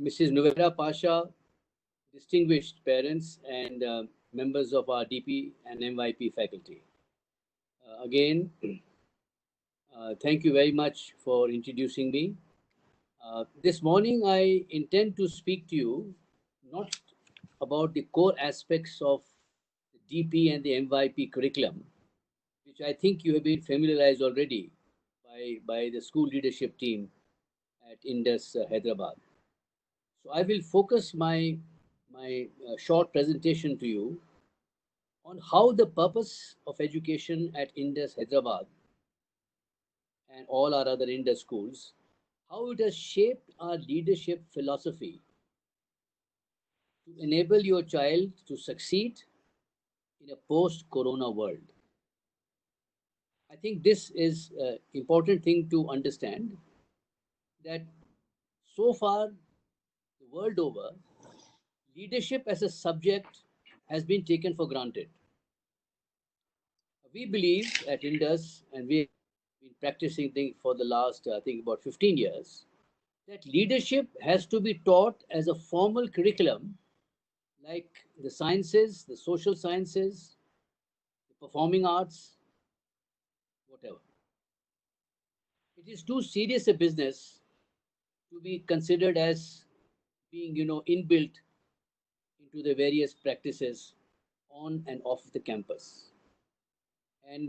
Mrs. Nuvera Pasha, distinguished parents and members of our DP and MYP faculty. Again, thank you very much for introducing me. This morning, I intend to speak to you not about the core aspects of the DP and the MYP curriculum, which I think you have been familiarized already by the school leadership team at Indus Hyderabad. So I will focus my short presentation to you on how the purpose of education at Indus Hyderabad and all our other Indus schools, how it has shaped our leadership philosophy to enable your child to succeed in a post-corona world. I think this is an important thing to understand that so far, the world over, leadership as a subject has been taken for granted. We believe at Indus, and we've been practicing things for the last, I think, about 15 years, that leadership has to be taught as a formal curriculum like the sciences, the social sciences, the performing arts, whatever. It is too serious a business to be considered as being, inbuilt into the various practices on and off the campus. And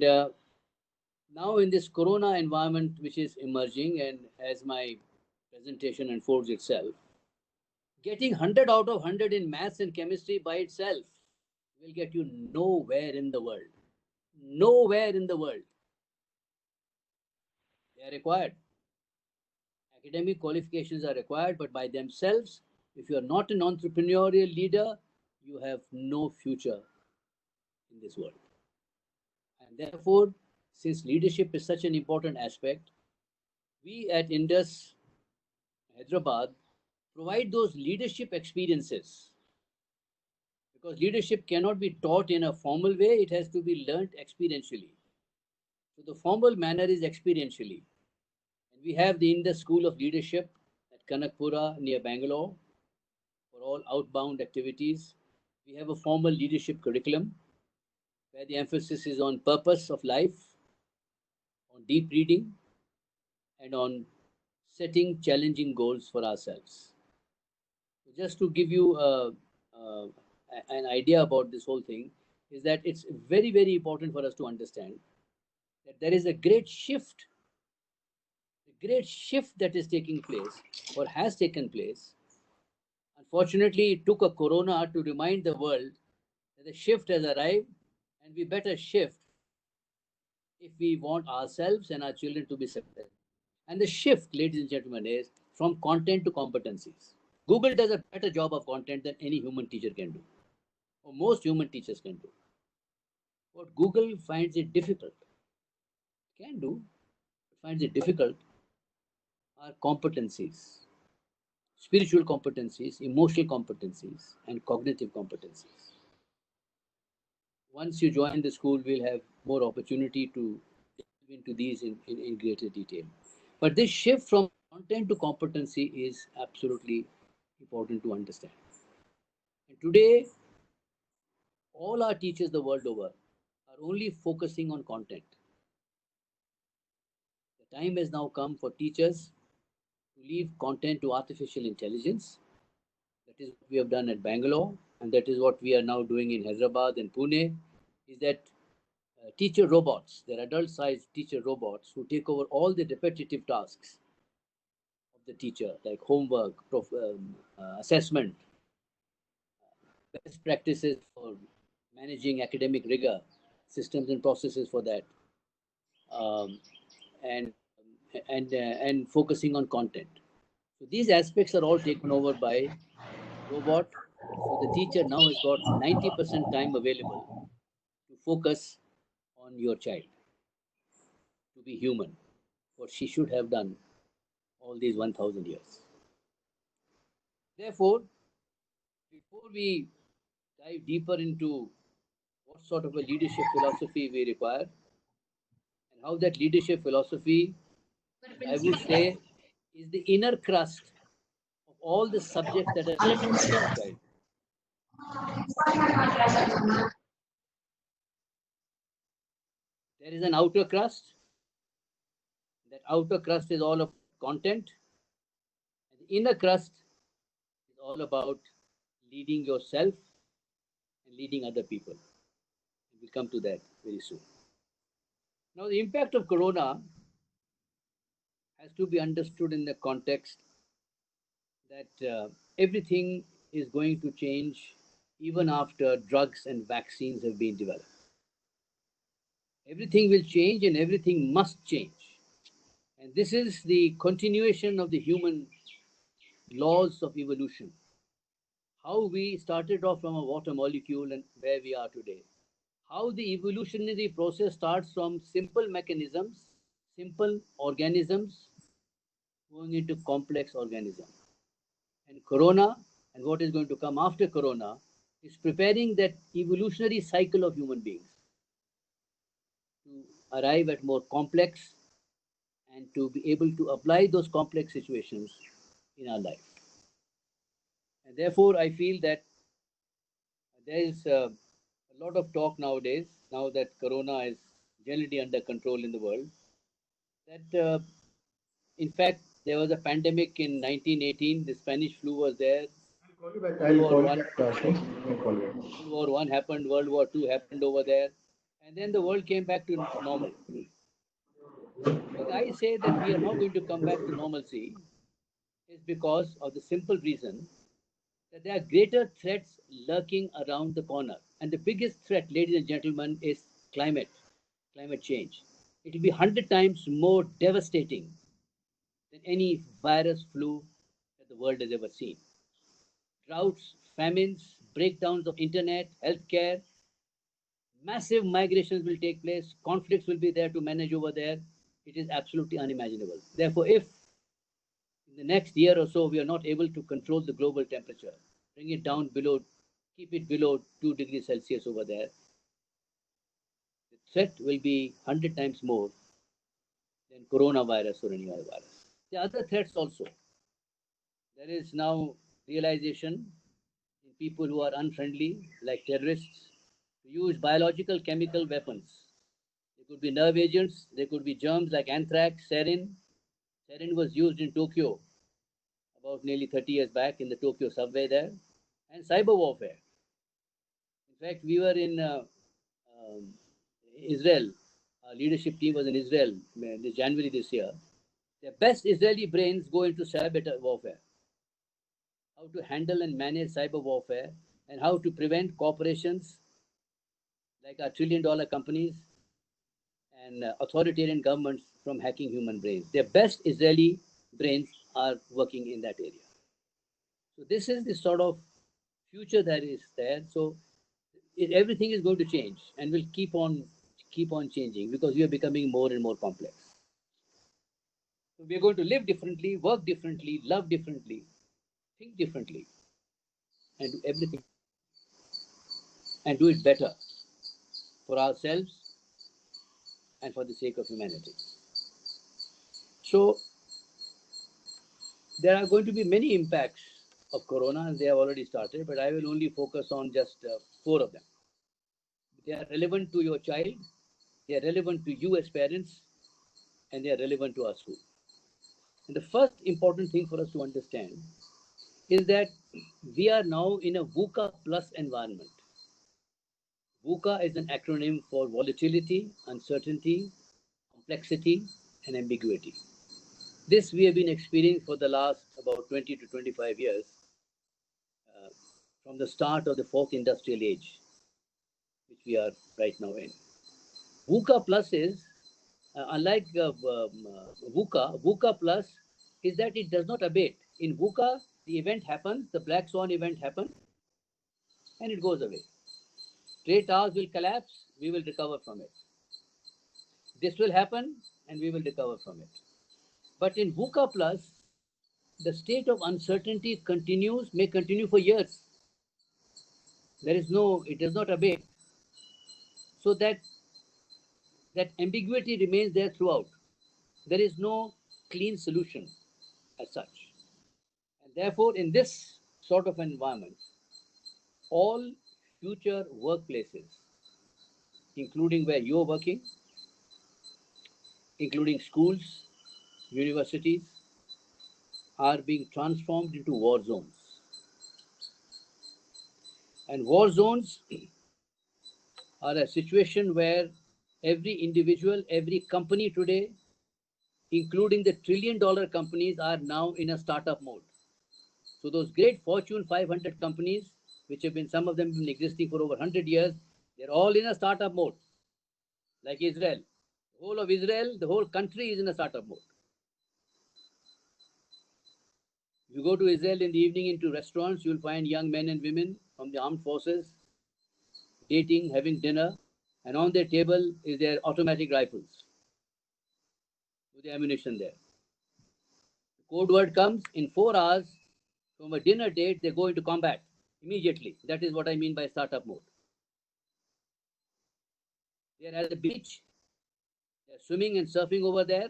now in this corona environment which is emerging, and as my presentation unfolds itself, getting 100 out of 100 in maths and chemistry by itself will get you nowhere in the world. Nowhere in the world. They are required. Academic qualifications are required, but by themselves, if you are not an entrepreneurial leader, you have no future in this world. And therefore, since leadership is such an important aspect, we at Indus Hyderabad provide those leadership experiences, because leadership cannot be taught in a formal way, it has to be learnt experientially. So the formal manner is experientially. And we have the Indus School of Leadership at Kanakpura near Bangalore for all outbound activities. We have a formal leadership curriculum where the emphasis is on purpose of life, on deep reading, and on setting challenging goals for ourselves. So just to give you an idea about this whole thing, is that it's very, very important for us to understand that there is a great shift that is taking place or has taken place. Unfortunately, it took a corona to remind the world that the shift has arrived, and we better shift if we want ourselves and our children to be successful. And the shift, ladies and gentlemen, is from content to competencies. Google does a better job of content than any human teacher can do, or most human teachers can do. What Google finds it difficult, can do, but finds it difficult, are competencies, spiritual competencies, emotional competencies, and cognitive competencies. Once you join the school, we'll have more opportunity to delve into these in greater detail. But this shift from content to competency is absolutely important to understand. And today, all our teachers the world over are only focusing on content. The time has now come for teachers to leave content to artificial intelligence. That is what we have done at Bangalore, and that is what we are now doing in Hyderabad and Pune, is that teacher robots, they're adult-sized teacher robots who take over all the repetitive tasks of the teacher, like homework, assessment, best practices for managing academic rigor, systems and processes for that, um, and and focusing on content. So these aspects are all taken over by robot. So the teacher now has got 90% time available to focus on your child, to be human, what she should have done all these 1000 years. Therefore, before we dive deeper into what sort of a leadership philosophy we require and how that leadership philosophy, I would say, is the inner crust of all the subjects that are related to our child. There is an outer crust. That outer crust is all of content. And the inner crust is all about leading yourself and leading other people. We'll come to that very soon. Now, the impact of corona has to be understood in the context that everything is going to change even after drugs and vaccines have been developed. Everything will change and everything must change. And this is the continuation of the human laws of evolution. How we started off from a water molecule and where we are today. How the evolutionary process starts from simple mechanisms, simple organisms, going into complex organisms. And corona and what is going to come after corona is preparing that evolutionary cycle of human beings to arrive at more complex and to be able to apply those complex situations in our life. And therefore, I feel that there is a lot of talk nowadays, now that corona is generally under control in the world, that in fact, there was a pandemic in 1918, the Spanish flu was there. World War One happened, World War Two happened over there, and then the world came back to normal. When I say that we are not going to come back to normalcy, is because of the simple reason that there are greater threats lurking around the corner. And the biggest threat, ladies and gentlemen, is climate change. It will be 100 times more devastating than any virus flu that the world has ever seen. Droughts, famines, breakdowns of internet, healthcare, massive migrations will take place, conflicts will be there to manage over there. It is absolutely unimaginable. Therefore, if in the next year or so we are not able to control the global temperature, bring it down below, keep it below 2 degrees Celsius over there, the threat will be 100 times more than coronavirus or any other virus. The other threats also. There is now realization in people who are unfriendly, like terrorists, to use biological chemical weapons. They could be nerve agents, they could be germs like anthrax, sarin. Sarin was used in Tokyo about nearly 30 years back in the Tokyo subway there, and cyber warfare. In fact, we were in Israel. Our leadership team was in Israel in January this year. The best Israeli brains go into cyber warfare. How to handle and manage cyber warfare and how to prevent corporations like our trillion-dollar companies and authoritarian governments from hacking human brains. Their best Israeli brains are working in that area. So this is the sort of future that is there. So everything is going to change and will keep on changing because we are becoming more and more complex. So we are going to live differently, work differently, love differently, think differently, and do everything and do it better for ourselves and for the sake of humanity. So there are going to be many impacts of corona, and they have already started, but I will only focus on just 4 of them. They are relevant to your child, they are relevant to you as parents, and they are relevant to us too. And the first important thing for us to understand is that we are now in a VUCA plus environment. VUCA is an acronym for volatility, uncertainty, complexity, and ambiguity. This we have been experiencing for the last about 20 to 25 years, from the start of the 4th industrial age, which we are right now in. VUCA plus is, unlike VUCA plus is that it does not abate. In VUCA, the event happens, the black swan event happens, and it goes away. Trade towers will collapse, we will recover from it. This will happen, and we will recover from it. But in VUCA plus, the state of uncertainty continues, may continue for years. It does not abate. So that ambiguity remains there throughout. There is no clean solution as such. And Therefore, in this sort of environment, all future workplaces, including where you're working, including schools, universities, are being transformed into war zones. And war zones are a situation where every individual, every company today, including the trillion-dollar companies, are now in a startup mode. So those great Fortune 500 companies, which have been, some of them been existing for over 100 years, they're all in a startup mode, like Israel. The whole of Israel, the whole country is in a startup mode. You go to Israel in the evening into restaurants, you'll find young men and women from the armed forces dating, having dinner, and on their table is their automatic rifles with the ammunition there. The code word comes in 4 hours from a dinner date, they go into combat immediately. That is what I mean by startup mode. They're at the beach, they're swimming and surfing over there.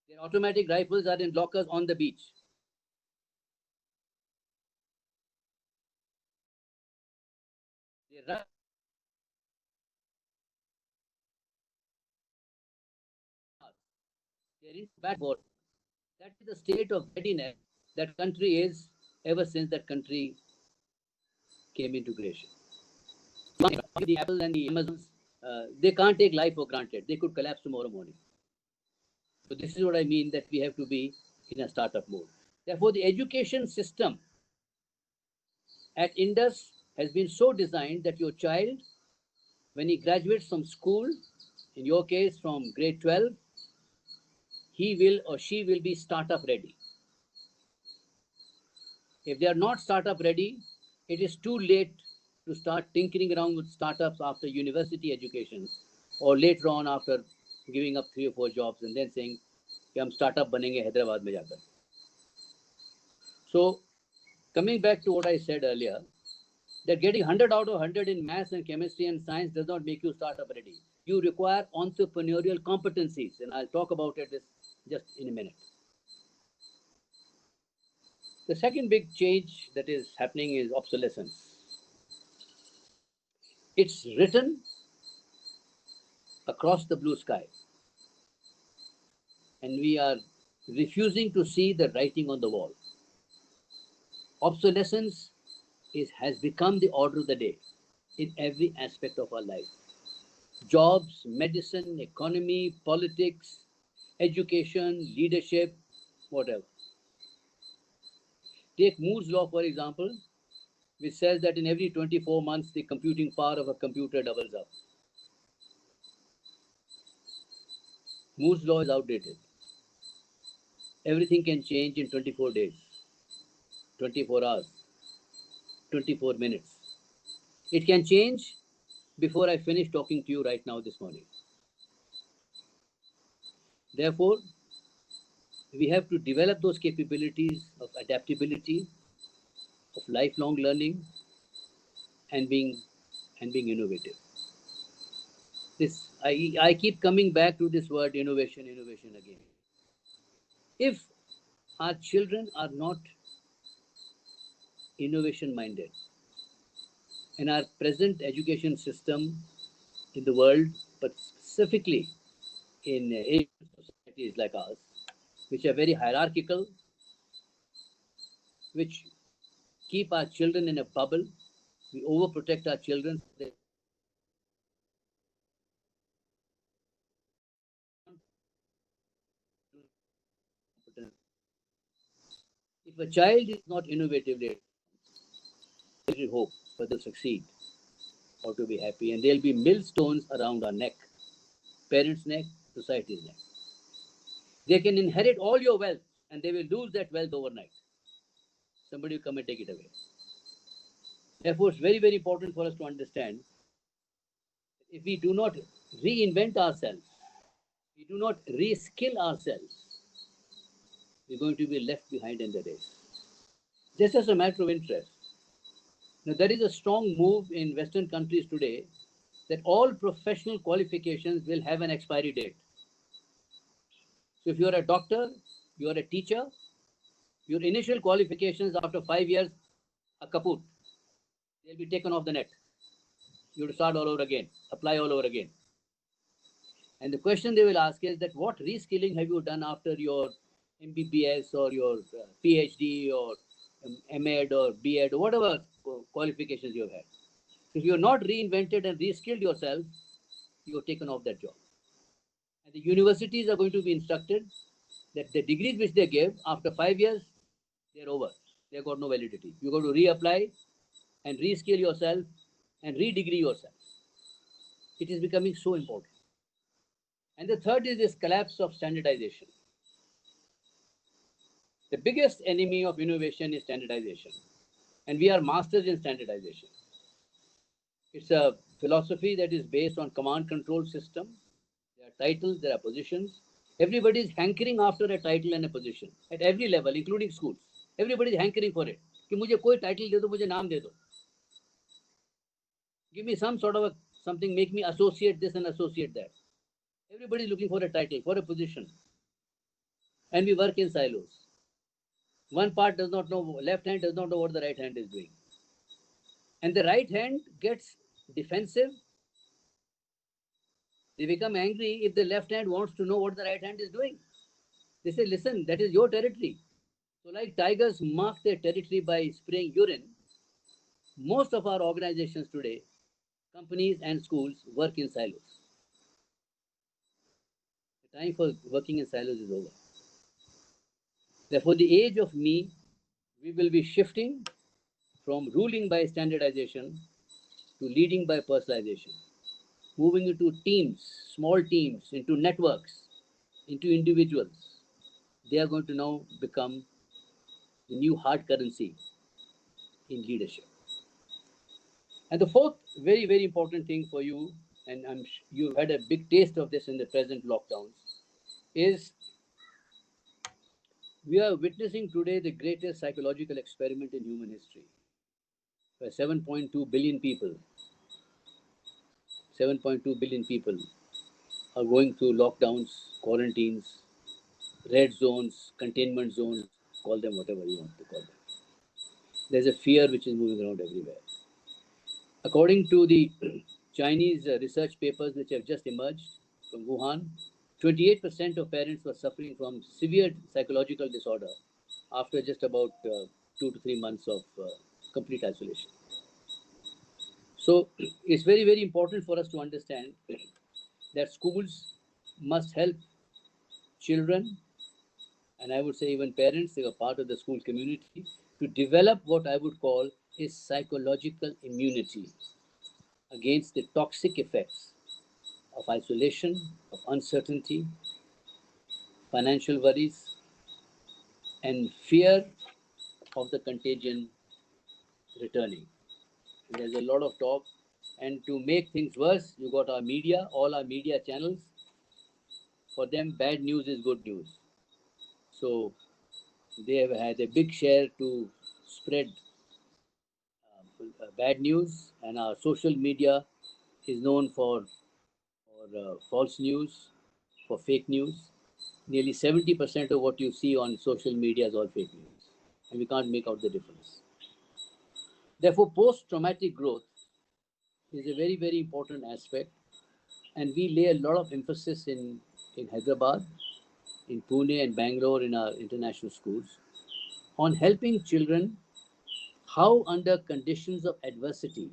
Their automatic rifles are in lockers on the beach. They run. They're in bad war. That is the state of readiness that country is ever since that country came into creation. The Apple and the Amazons, they can't take life for granted. They could collapse tomorrow morning. So this is what I mean, that we have to be in a startup mode. Therefore, the education system at Indus has been so designed that your child, when he graduates from school, in your case from grade 12, he will or she will be startup ready. If they are not startup ready, it is too late to start tinkering around with startups after university education, or later on after giving up 3 or 4 jobs and then saying कि हम startup बनेंगे हैदराबाद में जाकर. So coming back to what I said earlier, that getting 100 out of 100 in maths and chemistry and science does not make you startup ready. You require entrepreneurial competencies, and I'll talk about it just in a minute. The second big change that is happening is obsolescence. It's written across the blue sky, and we are refusing to see the writing on the wall. Obsolescence has become the order of the day in every aspect of our life. Jobs, medicine, economy, politics, education, leadership, whatever. Take Moore's law, for example, which says that in every 24 months, the computing power of a computer doubles up. Moore's law is outdated. Everything can change in 24 days, 24 hours, 24 minutes. It can change before I finish talking to you right now this morning. Therefore, we have to develop those capabilities of adaptability, of lifelong learning, and being innovative. I keep coming back to this word innovation again. If our children are not innovation minded, and our present education system in the world, but specifically in Asian societies like ours, which are very hierarchical, which keep our children in a bubble, we overprotect our children. If a child is not innovative, there is hope for them to succeed or to be happy, and there'll be millstones around our neck, parents' neck, society's neck. They can inherit all your wealth, and they will lose that wealth overnight. Somebody will come and take it away. Therefore, it's very, very important for us to understand, if we do not reinvent ourselves, we do not reskill ourselves, we're going to be left behind in the race. Just as a matter of interest, now there is a strong move in Western countries today that all professional qualifications will have an expiry date. So if you're a doctor, you're a teacher, Your initial qualifications after 5 years are kaput. They'll be taken off the net. You have to start all over again, apply all over again. And the question they will ask is that what reskilling have you done after your MBBS or your PhD or MEd or BEd or whatever qualifications you have had. If you have not reinvented and reskilled yourself, you are taken off that job. And the universities are going to be instructed that the degrees which they give after 5 years, they're over. They've got no validity. You got to reapply and reskill yourself and redegree yourself. It is becoming so important. And the third is this collapse of standardization. The biggest enemy of innovation is standardization. And we are masters in standardization. It's a philosophy that is based on command control system. There are titles, there are positions. Everybody is hankering after a title and a position at every level, including schools. Everybody is hankering for it. कि मुझे कोई title दे दो, मुझे नाम दे दो. Give me some sort of something, make me associate this and associate that. Everybody is looking for a title, for a position. And we work in silos. One part does not know, left hand does not know what the right hand is doing. And the right hand gets defensive. They become angry if the left hand wants to know what the right hand is doing. They say, listen, that is your territory. So like tigers mark their territory by spraying urine, most of our organizations today, companies and schools, work in silos. The time for working in silos is over. Therefore, the age of me, we will be shifting from ruling by standardization to leading by personalization, moving into teams, small teams, into networks, into individuals. They are going to now become the new hard currency in leadership. And the fourth very, very important thing for you, and you've had a big taste of this in the present lockdowns, is we are witnessing today the greatest psychological experiment in human history. Where 7.2 billion people, 7.2 billion people are going through lockdowns, quarantines, red zones, containment zones, call them whatever you want to call them. There's a fear which is moving around everywhere. According to the Chinese research papers which have just emerged from Wuhan, 28% of parents were suffering from severe psychological disorder after just about 2 to 3 months of complete isolation. So it's very, very important for us to understand that schools must help children, and I would say even parents, they are part of the school community, to develop what I would call is psychological immunity against the toxic effects of isolation, of uncertainty, financial worries, and fear of the contagion returning. And there's a lot of talk. And to make things worse, you got our media, all our media channels. For them, bad news is good news. So they have had a big share to spread bad news, and our social media is known for false news, for fake news. Nearly 70% of what you see on social media is all fake news, and we can't make out the difference. Therefore, post-traumatic growth is a very, very important aspect, and we lay a lot of emphasis in Hyderabad, in Pune and Bangalore in our international schools on helping children how under conditions of adversity,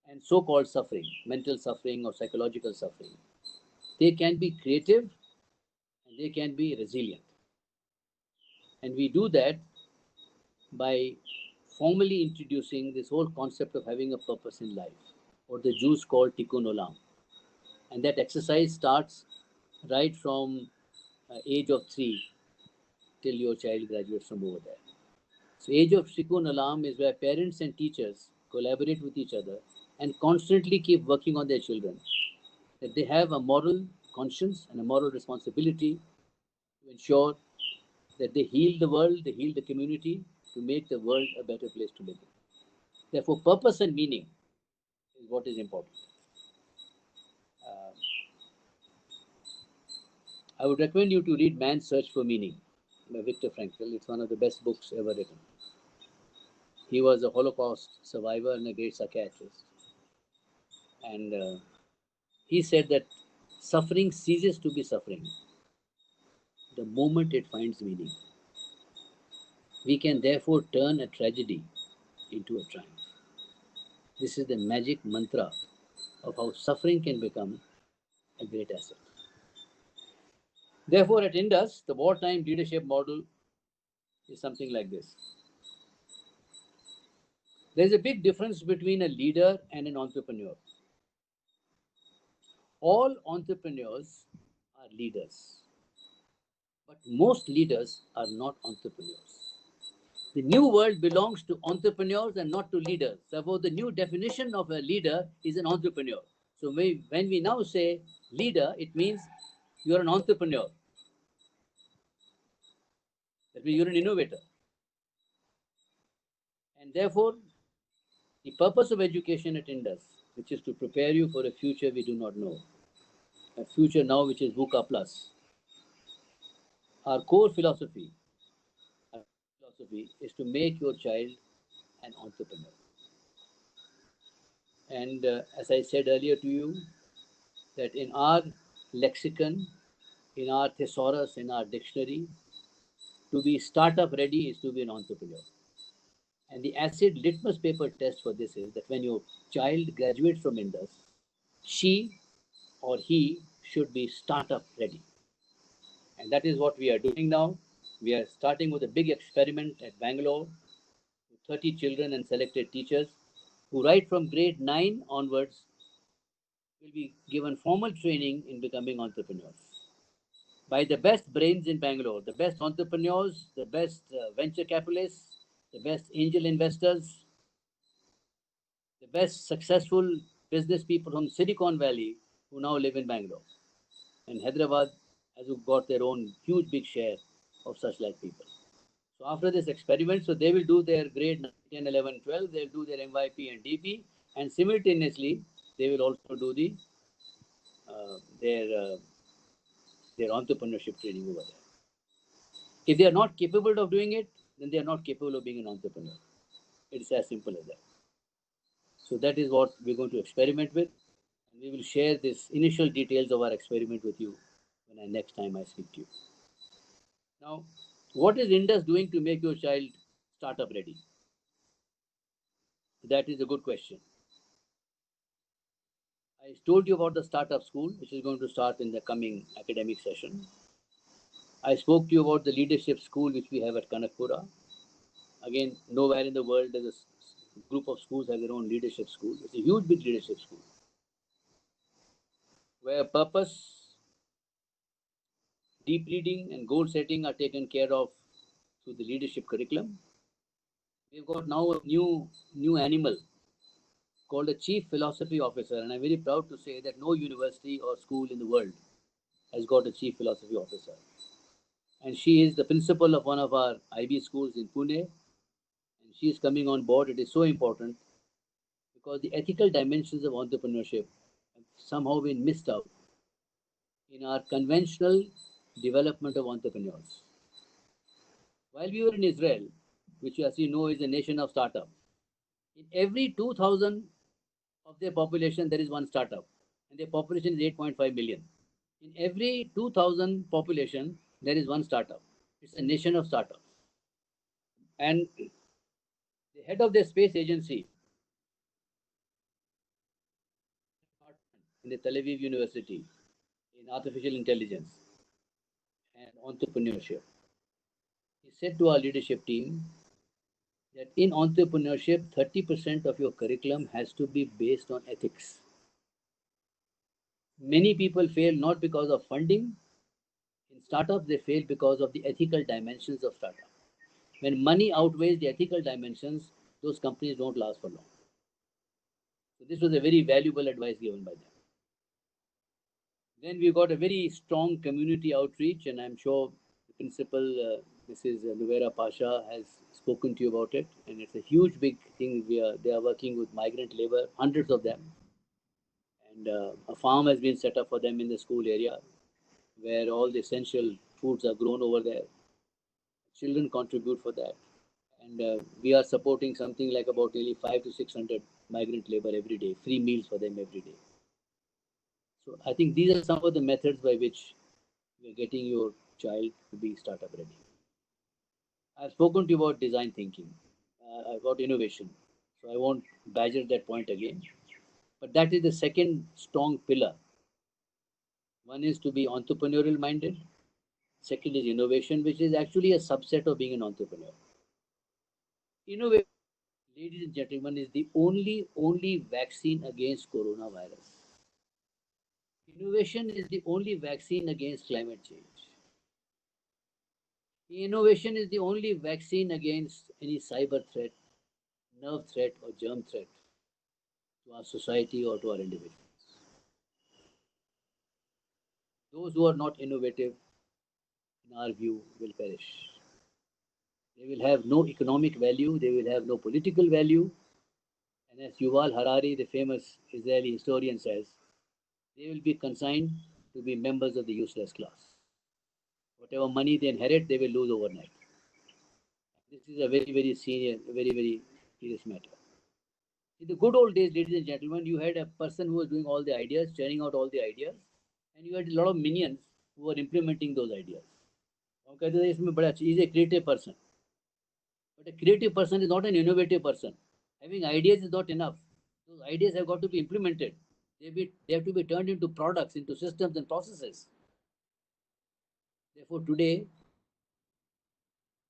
and so-called suffering, mental suffering or psychological suffering, they can be creative and they can be resilient. And we do that by formally introducing this whole concept of having a purpose in life, or the Jews call tikkun olam. And that exercise starts right from age of 3 till your child graduates from over there. So age of tikkun olam is where parents and teachers collaborate with each other and constantly keep working on their children, that they have a moral conscience and a moral responsibility to ensure that they heal the world, they heal the community to make the world a better place to live in. Therefore, purpose and meaning is what is important. I would recommend you to read Man's Search for Meaning by Viktor Frankl. It's one of the best books ever written. He was a Holocaust survivor and a great psychiatrist. And he said that suffering ceases to be suffering the moment it finds meaning. We can therefore turn a tragedy into a triumph. This is the magic mantra of how suffering can become a great asset. Therefore, at Indus, the wartime leadership model is something like this. There's a big difference between a leader and an entrepreneur. All entrepreneurs are leaders, but most leaders are not entrepreneurs. The new world belongs to entrepreneurs and not to leaders. Therefore, the new definition of a leader is an entrepreneur. So when we now say leader, it means you're an entrepreneur. That means you're an innovator. And therefore, the purpose of education at Indus, which is to prepare you for a future we do not know, a future now which is VUCA plus. Our core philosophy is to make your child an entrepreneur. And as I said earlier to you, that in our lexicon, in our thesaurus, in our dictionary, to be startup ready is to be an entrepreneur. And the acid litmus paper test for this is that when your child graduates from Indus, she or he should be startup ready. And that is what we are doing now. We are starting with a big experiment at Bangalore, 30 children and selected teachers who right from grade 9 onwards will be given formal training in becoming entrepreneurs by the best brains in Bangalore, the best entrepreneurs, the best venture capitalists, the best angel investors, the best successful business people from Silicon Valley who now live in Bangalore. And Hyderabad has got their own huge big share of such like people. So after this experiment, so they will do their grade 9, 10, 11, 12, they'll do their MYP and DP, and simultaneously they will also do uh, their uh, their entrepreneurship training over there. If they are not capable of doing it, then they are not capable of being an entrepreneur. It's as simple as that. So that is what we're going to experiment with. And we will share this initial details of our experiment with you when next time I speak to you. Now, what is Indus doing to make your child startup ready? That is a good question. I told you about the startup school, which is going to start in the coming academic session. I spoke to you about the leadership school, which we have at Kanakpura. Again, nowhere in the world does a group of schools have their own leadership school. It's a huge, big leadership school where purpose, deep reading, and goal setting are taken care of through the leadership curriculum. We've got now a new animal called a chief philosophy officer, and I'm very proud to say that no university or school in the world has got a chief philosophy officer. And she is the principal of one of our IB schools in Pune, and she is coming on board. It is so important because the ethical dimensions of entrepreneurship have somehow been missed out in our conventional development of entrepreneurs. While we were in Israel, which as you know is a nation of startup, in every 2,000 of their population, there is one startup, and their population is 8.5 million. In every 2,000 population, there is one startup. It's a nation of startups. And the head of the space agency in the Tel Aviv University in artificial intelligence and entrepreneurship, he said to our leadership team that in entrepreneurship, 30% of your curriculum has to be based on ethics. Many people fail not because of funding. In startups, they fail because of the ethical dimensions of startup. When money outweighs the ethical dimensions, those companies don't last for long. So this was a very valuable advice given by them. Then we got a very strong community outreach, and I'm sure the principal, Mrs. Nuvera Pasha, has spoken to you about it. And it's a huge, big thing. They are working with migrant labor, hundreds of them. And a farm has been set up for them in the school area. where all the essential foods are grown over there. Children contribute for that. And we are supporting something like about nearly 5 to 600 migrant labor every day, free meals for them every day. So I think these are some of the methods by which we are getting your child to be startup ready. I've spoken to you about design thinking, about innovation. So I won't badger that point again. But that is the second strong pillar. One is to be entrepreneurial minded. Second is innovation, which is actually a subset of being an entrepreneur. Innovation, ladies and gentlemen, is the only vaccine against coronavirus. Innovation is the only vaccine against climate change. Innovation is the only vaccine against any cyber threat, nerve threat, or germ threat to our society or to our individuals. Those who are not innovative, in our view, will perish. They will have no economic value, they will have no political value, and as Yuval Harari, the famous Israeli historian, says, they will be consigned to be members of the useless class. Whatever money they inherit, they will lose overnight. This is a very serious matter. In the good old days, ladies and gentlemen, you had a person who was doing all the ideas, churning out all the ideas, and you had a lot of minions who were implementing those ideas. He is a creative person. But a creative person is not an innovative person. Having ideas is not enough. Those ideas have got to be implemented. They have to be turned into products, into systems and processes. Therefore, today,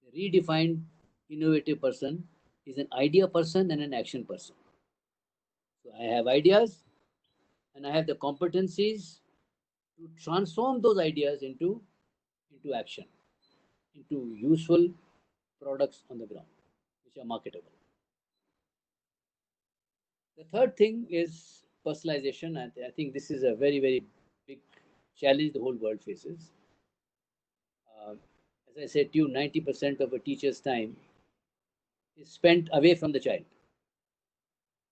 the redefined innovative person is an idea person and an action person. So I have ideas and I have the competencies to transform those ideas into action, into useful products on the ground, which are marketable. The third thing is personalization. And I think this is a very big challenge the whole world faces. As I said to you, 90% of a teacher's time is spent away from the child,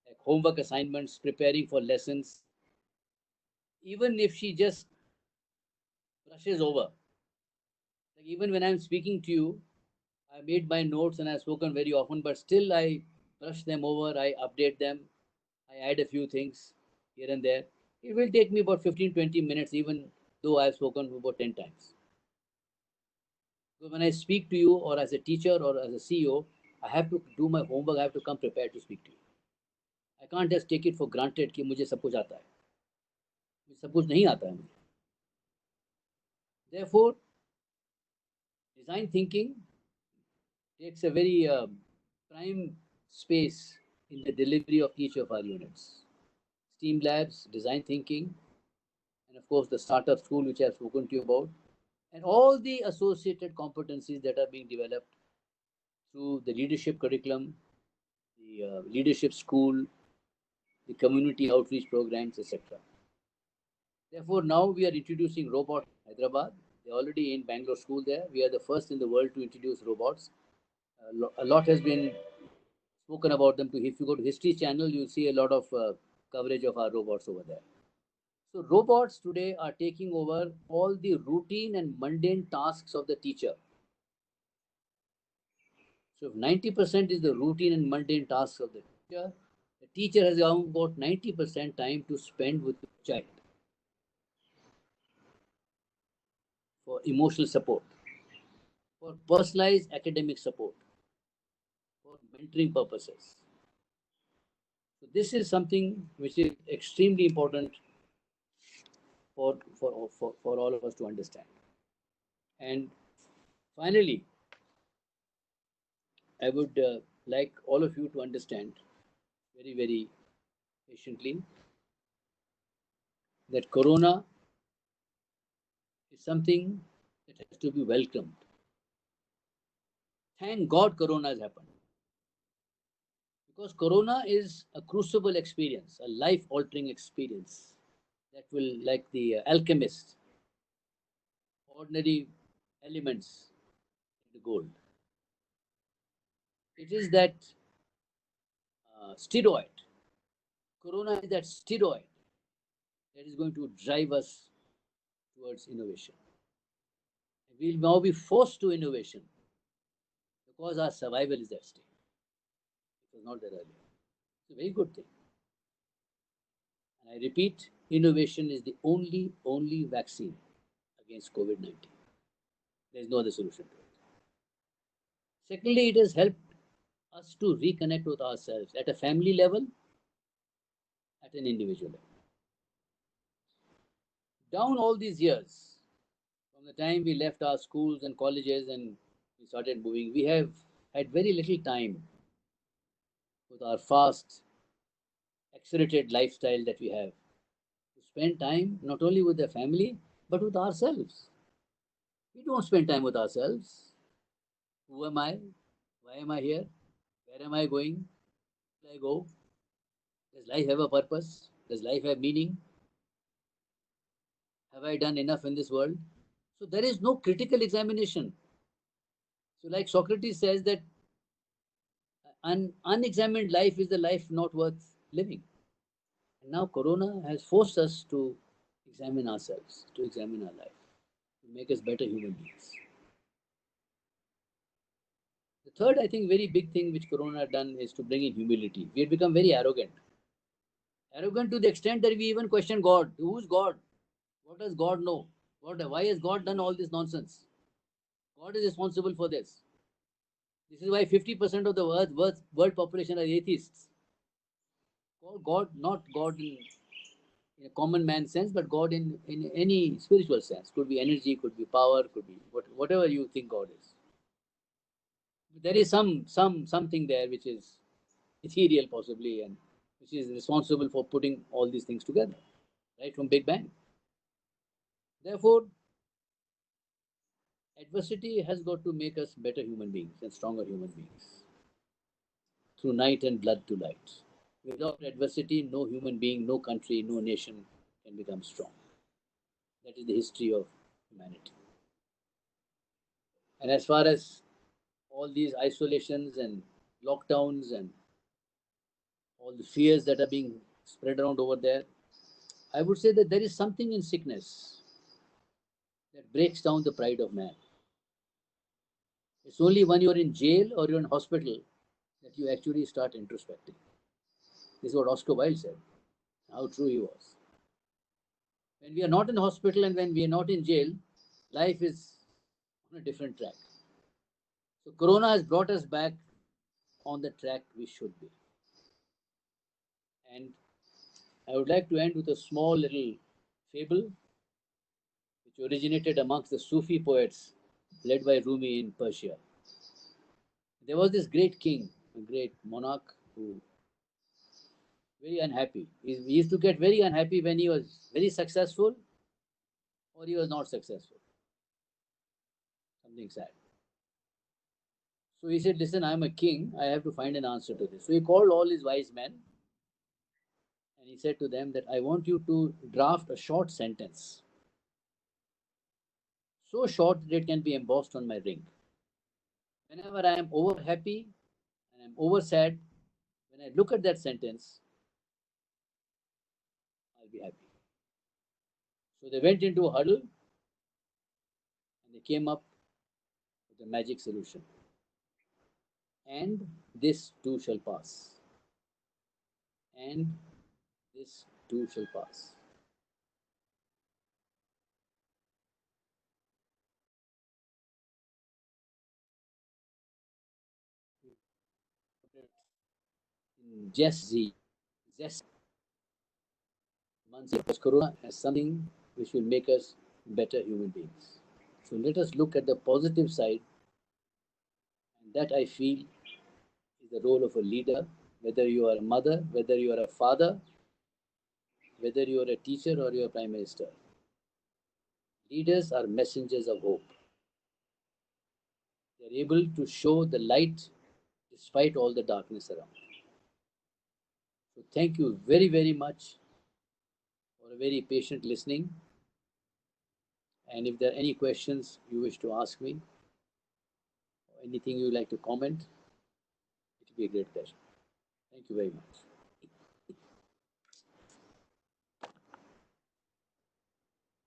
like homework assignments, preparing for lessons. Even if she just brushes over, like even when I'm speaking to you, I made my notes and I've spoken very often, but still I brush them over, I update them, I add a few things here and there. It will take me about 15-20 minutes, even though I've spoken about 10 times. So when I speak to you, or as a teacher or as a CEO, I have to do my homework, I have to come prepared to speak to you. I can't just take it for granted कि मुझे सब कुछ आता है. मुझे सब कुछ नहीं आता है मुझे. Therefore, design thinking takes a very prime space in the delivery of each of our units. STEAM labs, design thinking, and of course the startup school which I have spoken to you about, and all the associated competencies that are being developed through the leadership curriculum, the leadership school, the community outreach programs, etc. Therefore, now we are introducing robots in Hyderabad. They're already in Bangalore school there. We are the first in the world to introduce robots. A lot has been spoken about them. If you go to History Channel, you'll see a lot of coverage of our robots over there. So robots today are taking over all the routine and mundane tasks of the teacher. So if 90% is the routine and mundane tasks of the teacher has now got 90% time to spend with the child for emotional support, for personalized academic support, for mentoring purposes. So this is something which is extremely important for all of us to understand. And finally, I would like all of you to understand very patiently that Corona is something that has to be welcomed. Thank God Corona has happened. Because Corona is a crucible experience, a life-altering experience that will, like the alchemist, ordinary elements into gold. It is that steroid. Corona is that steroid that is going to drive us towards innovation. We'll now be forced to innovation because our survival is at stake. It was not there earlier. It's a very good thing. And I repeat, innovation is the only vaccine against COVID-19. There is no other solution to it. Secondly, it has helped us to reconnect with ourselves at a family level, at an individual level. Down all these years, from the time we left our schools and colleges and we started moving, we have had very little time with our fast, accelerated lifestyle that we have to spend time not only with the family but with ourselves. We don't spend time with ourselves. Who am I? Why am I here? Where am I going? Where will I go? Does life have a purpose? Does life have meaning? Have I done enough in this world? So there is no critical examination. So, like Socrates says, that an unexamined life is the life not worth living. And now Corona has forced us to examine ourselves, to examine our life, to make us better human beings. The third, I think, very big thing which Corona had done is to bring in humility. We had become very arrogant. Arrogant to the extent that we even question God. Who's God? What does God know? Why has God done all this nonsense? God is responsible for this. This is why 50% of the world population are atheists. Call God, not God in a common man sense, but God in any spiritual sense. Could be energy, could be power, could be whatever you think God is. There is something there which is ethereal possibly, and which is responsible for putting all these things together, right from Big Bang. Therefore, adversity has got to make us better human beings and stronger human beings through night and blood to light. Without adversity, no human being, no country, no nation can become strong. That is the history of humanity. And as far as all these isolations and lockdowns and all the fears that are being spread around over there, I would say that there is something in sickness that breaks down the pride of man. It's only when you're in jail or you're in hospital that you actually start introspecting. This is what Oscar Wilde said, how true he was. When we are not in hospital and when we are not in jail, life is on a different track. So Corona has brought us back on the track we should be. And I would like to end with a small little fable which originated amongst the Sufi poets led by Rumi in Persia. There was this great king, a great monarch who very unhappy. He used to get very unhappy when he was very successful or he was not successful. Something sad. So he said, listen, I'm a king. I have to find an answer to this. So he called all his wise men and he said to them that I want you to draft a short sentence. So short that it can be embossed on my ring. Whenever I am over happy and I'm over sad, when I look at that sentence, I'll be happy. So they went into a huddle and they came up with a magic solution. And this too shall pass. And this too shall pass. In just Z, zest months because Corona has something which will make us better human beings. So let us look at the positive side, and that I feel is the role of a leader, whether you are a mother, whether you are a father, whether you are a teacher or you are a prime minister. Leaders are messengers of hope. They are able to show the light despite all the darkness around. So thank you very, very much for a very patient listening. And if there are any questions you wish to ask me, or anything you would like to comment, it will be a great pleasure. Thank you very much.